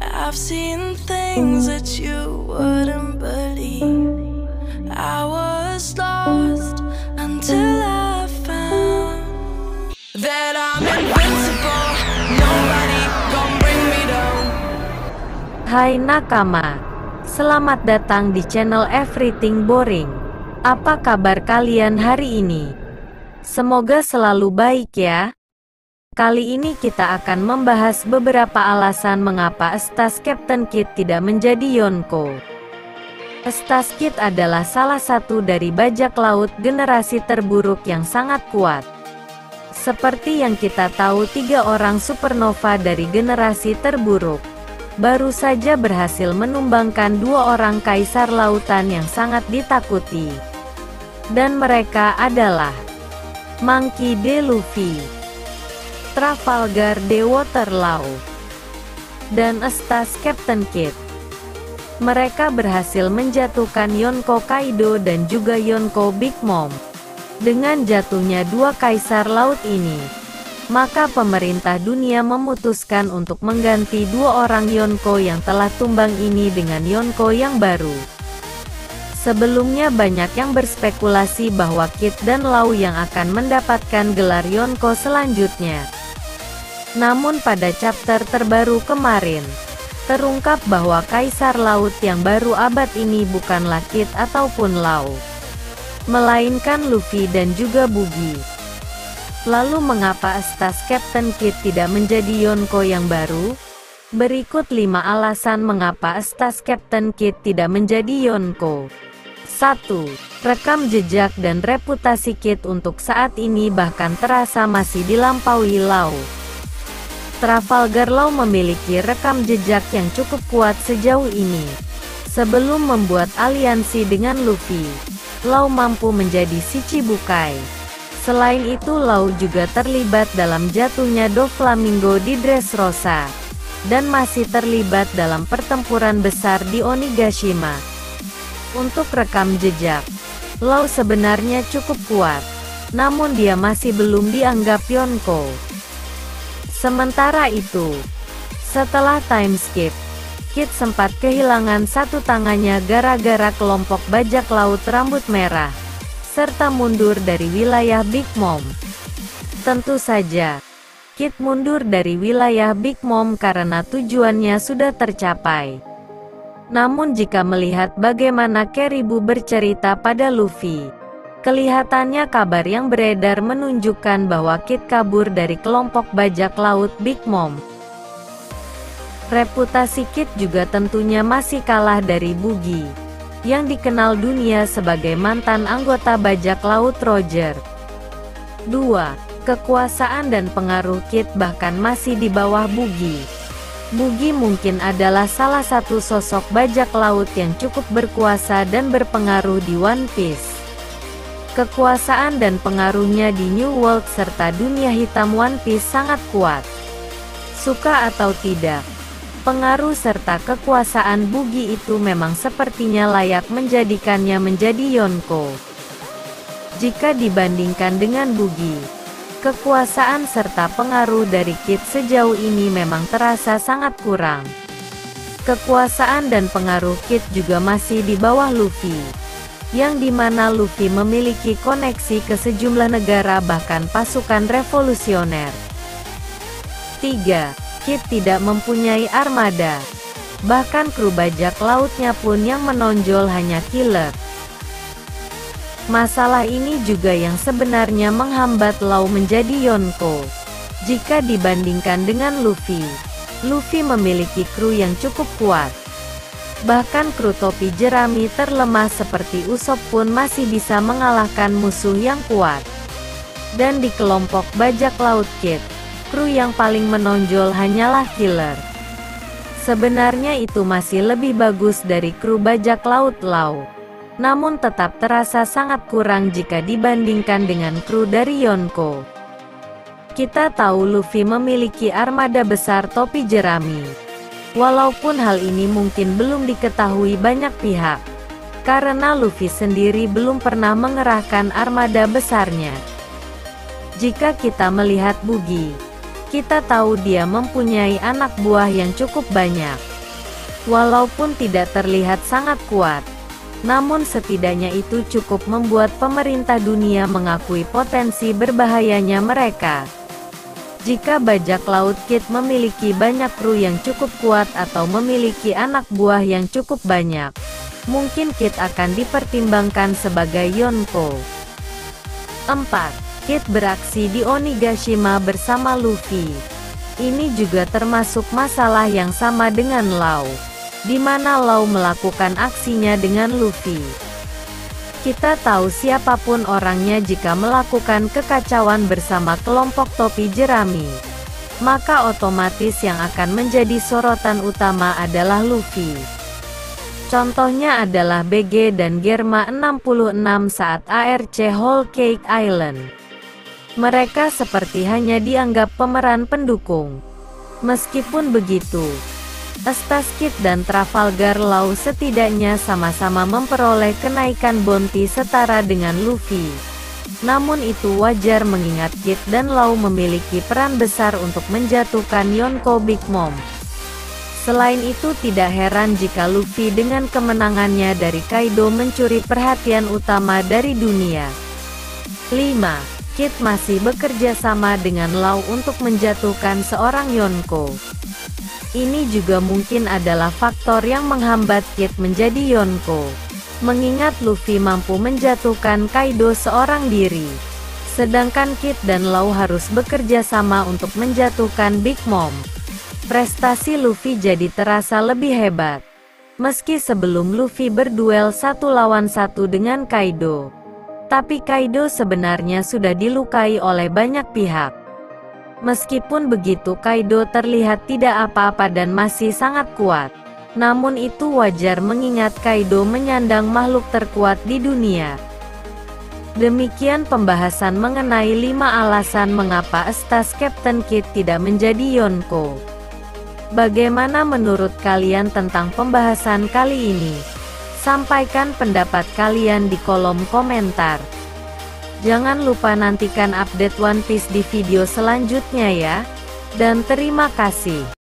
I've seen things that you wouldn't believe. I was lost until I found that I'm invincible. Nobody gon' bring me down. Hai nakama, selamat datang di channel Everything Boring. Apa kabar kalian hari ini? Semoga selalu baik ya. Kali ini kita akan membahas beberapa alasan mengapa Eustace Captain Kidd tidak menjadi Yonko. Eustace Kidd adalah salah satu dari bajak laut generasi terburuk yang sangat kuat. Seperti yang kita tahu, 3 orang supernova dari generasi terburuk baru saja berhasil menumbangkan 2 orang kaisar lautan yang sangat ditakuti. Dan mereka adalah Monkey D. Luffy, Trafalgar D. Waterloo, dan Eustace Captain Kidd. Mereka berhasil menjatuhkan Yonko Kaido dan juga Yonko Big Mom. Dengan jatuhnya 2 kaisar laut ini, maka pemerintah dunia memutuskan untuk mengganti 2 orang Yonko yang telah tumbang ini dengan Yonko yang baru. Sebelumnya banyak yang berspekulasi bahwa Kidd dan Law yang akan mendapatkan gelar Yonko selanjutnya. Namun pada chapter terbaru kemarin, terungkap bahwa kaisar laut yang baru abad ini bukanlah Kidd ataupun Law, melainkan Luffy dan juga Buggy. Lalu mengapa Eustace Captain Kidd tidak menjadi Yonko yang baru? Berikut 5 alasan mengapa Eustace Captain Kidd tidak menjadi Yonko. 1. Rekam jejak dan reputasi Kidd untuk saat ini bahkan terasa masih dilampaui Law. Trafalgar Law memiliki rekam jejak yang cukup kuat sejauh ini. Sebelum membuat aliansi dengan Luffy, Law mampu menjadi Shichibukai. Selain itu, Law juga terlibat dalam jatuhnya Doflamingo di Dressrosa, dan masih terlibat dalam pertempuran besar di Onigashima. Untuk rekam jejak, Law sebenarnya cukup kuat, namun dia masih belum dianggap Yonko. Sementara itu, setelah time skip, Kidd sempat kehilangan 1 tangannya gara-gara kelompok bajak laut rambut merah, serta mundur dari wilayah Big Mom. Tentu saja, Kidd mundur dari wilayah Big Mom karena tujuannya sudah tercapai. Namun jika melihat bagaimana Keribu bercerita pada Luffy, kelihatannya kabar yang beredar menunjukkan bahwa Kidd kabur dari kelompok bajak laut Big Mom. Reputasi Kidd juga tentunya masih kalah dari Buggy, yang dikenal dunia sebagai mantan anggota bajak laut Roger. 2. Kekuasaan dan pengaruh Kidd bahkan masih di bawah Buggy. Buggy mungkin adalah salah satu sosok bajak laut yang cukup berkuasa dan berpengaruh di One Piece. Kekuasaan dan pengaruhnya di New World serta dunia hitam One Piece sangat kuat. Suka atau tidak, pengaruh serta kekuasaan Buggy itu memang sepertinya layak menjadikannya menjadi Yonko. Jika dibandingkan dengan Buggy, kekuasaan serta pengaruh dari Kidd sejauh ini memang terasa sangat kurang. Kekuasaan dan pengaruh Kidd juga masih di bawah Luffy, yang dimana Luffy memiliki koneksi ke sejumlah negara bahkan pasukan revolusioner. 3. Kidd tidak mempunyai armada. Bahkan kru bajak lautnya pun yang menonjol hanya killer. Masalah ini juga yang sebenarnya menghambat Law menjadi Yonko. Jika dibandingkan dengan Luffy, Luffy memiliki kru yang cukup kuat. Bahkan kru topi jerami terlemah seperti Usopp pun masih bisa mengalahkan musuh yang kuat. Dan di kelompok bajak laut Kidd, kru yang paling menonjol hanyalah killer. Sebenarnya itu masih lebih bagus dari kru bajak laut Law, namun tetap terasa sangat kurang jika dibandingkan dengan kru dari Yonko. Kita tahu Luffy memiliki armada besar topi jerami. Walaupun hal ini mungkin belum diketahui banyak pihak, karena Luffy sendiri belum pernah mengerahkan armada besarnya. Jika kita melihat Buggy, kita tahu dia mempunyai anak buah yang cukup banyak. Walaupun tidak terlihat sangat kuat, namun setidaknya itu cukup membuat pemerintah dunia mengakui potensi berbahayanya mereka. Jika bajak laut Kid memiliki banyak kru yang cukup kuat atau memiliki anak buah yang cukup banyak, mungkin Kid akan dipertimbangkan sebagai Yonko. 4. Kid beraksi di Onigashima bersama Luffy. Ini juga termasuk masalah yang sama dengan Law, di mana Law melakukan aksinya dengan Luffy. Kita tahu siapapun orangnya jika melakukan kekacauan bersama kelompok topi jerami, maka otomatis yang akan menjadi sorotan utama adalah Luffy. Contohnya adalah BG dan Germa 66 saat ARC Whole Cake Island. Mereka seperti hanya dianggap pemeran pendukung. Meskipun begitu, Eustace Kid dan Trafalgar Law setidaknya sama-sama memperoleh kenaikan bounty setara dengan Luffy. Namun itu wajar mengingat Kid dan Law memiliki peran besar untuk menjatuhkan Yonko Big Mom. Selain itu tidak heran jika Luffy dengan kemenangannya dari Kaido mencuri perhatian utama dari dunia. 5. Kid masih bekerja sama dengan Law untuk menjatuhkan seorang Yonko. Ini juga mungkin adalah faktor yang menghambat Kid menjadi Yonko, mengingat Luffy mampu menjatuhkan Kaido seorang diri, sedangkan Kid dan Law harus bekerja sama untuk menjatuhkan Big Mom. Prestasi Luffy jadi terasa lebih hebat, meski sebelum Luffy berduel 1 lawan 1 dengan Kaido. Tapi Kaido sebenarnya sudah dilukai oleh banyak pihak. Meskipun begitu Kaido terlihat tidak apa-apa dan masih sangat kuat. Namun itu wajar mengingat Kaido menyandang makhluk terkuat di dunia. Demikian pembahasan mengenai 5 alasan mengapa Eustace Captain Kid tidak menjadi Yonko. Bagaimana menurut kalian tentang pembahasan kali ini? Sampaikan pendapat kalian di kolom komentar. Jangan lupa nantikan update One Piece di video selanjutnya ya. Dan terima kasih.